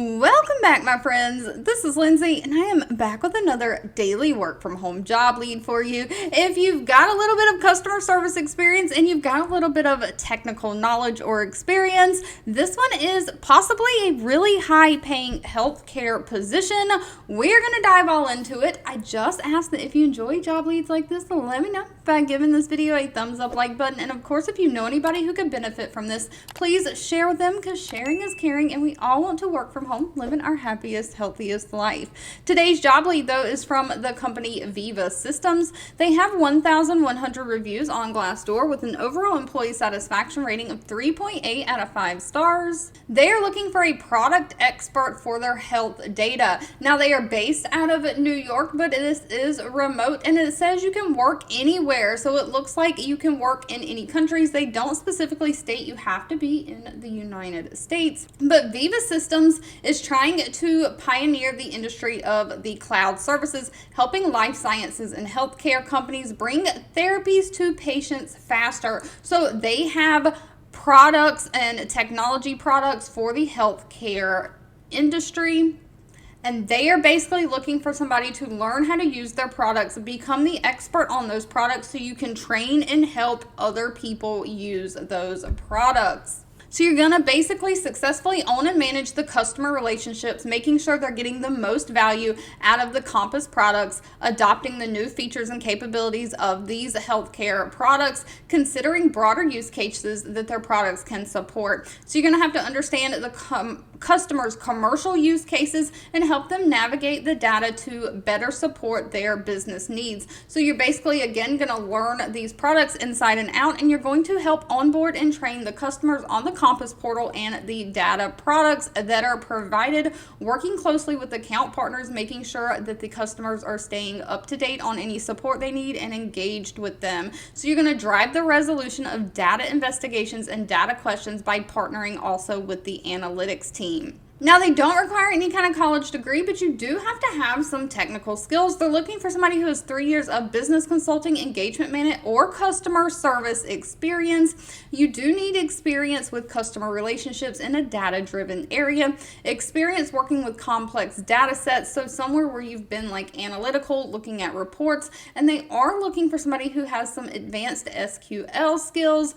Welcome back, my friends. This is Lindsay, and I am back with another daily work from home job lead for you. If you've got a little bit of customer service experience and you've got a little bit of technical knowledge or experience, this one is possibly a really high paying healthcare position. We're going to dive all into it. I just ask that if you enjoy job leads like this, let me know by giving this video a thumbs up like button. And of course, if you know anybody who could benefit from this, please share with them, because sharing is caring and we all want to work from home, living our happiest, healthiest life. Today's job lead, though, is from the company Viva Systems. They have 1,100 reviews on Glassdoor with an overall employee satisfaction rating of 3.8 out of 5 stars. They are looking for a product expert for their health data. Now, they are based out of New York, but this is remote, and it says you can work anywhere. So it looks like you can work in any countries. They don't specifically state you have to be in the United States. But Viva Systems is trying to pioneer the industry of the cloud services, helping life sciences and healthcare companies bring therapies to patients faster. So they have products and technology products for the healthcare industry. And they are basically looking for somebody to learn how to use their products, become the expert on those products so you can train and help other people use those products. So you're going to basically successfully own and manage the customer relationships, making sure they're getting the most value out of the Compass products, adopting the new features and capabilities of these healthcare products, considering broader use cases that their products can support. So you're going to have to understand the customers' commercial use cases and help them navigate the data to better support their business needs. So you're basically, again, going to learn these products inside and out, and you're going to help onboard and train the customers on the Compass portal and the data products that are provided, working closely with account partners, making sure that the customers are staying up to date on any support they need and engaged with them. So you're going to drive the resolution of data investigations and data questions by partnering also with the analytics team. Now, they don't require any kind of college degree, but you do have to have some technical skills. They're looking for somebody who has 3 years of business consulting, engagement management, or customer service experience. You do need experience with customer relationships in a data-driven area, experience working with complex data sets, so somewhere where you've been like analytical, looking at reports, and they are looking for somebody who has some advanced SQL skills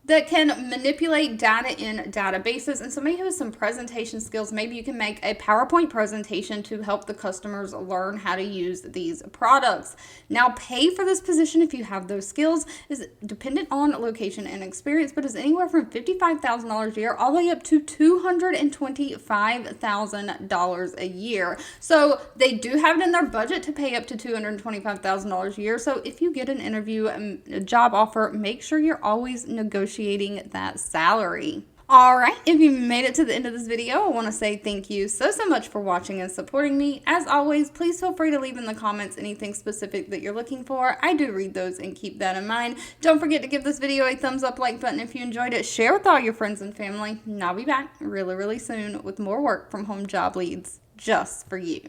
that can manipulate data in databases, and somebody who has some presentation skills. Maybe you can make a PowerPoint presentation to help the customers learn how to use these products. Now, pay for this position, if you have those skills, is dependent on location and experience, but is anywhere from $55,000 a year all the way up to $225,000 a year. So they do have it in their budget to pay up to $225,000 a year. So if you get an interview, a job offer, make sure you're always negotiating that salary. All right, if you made it to the end of this video, I want to say thank you so much for watching and supporting me. As always, please feel free to leave in the comments anything specific that you're looking for. I do read those and keep that in mind. Don't forget to give this video a thumbs up, like button if you enjoyed it. Share with all your friends and family. And I'll be back really soon with more work from home job leads just for you.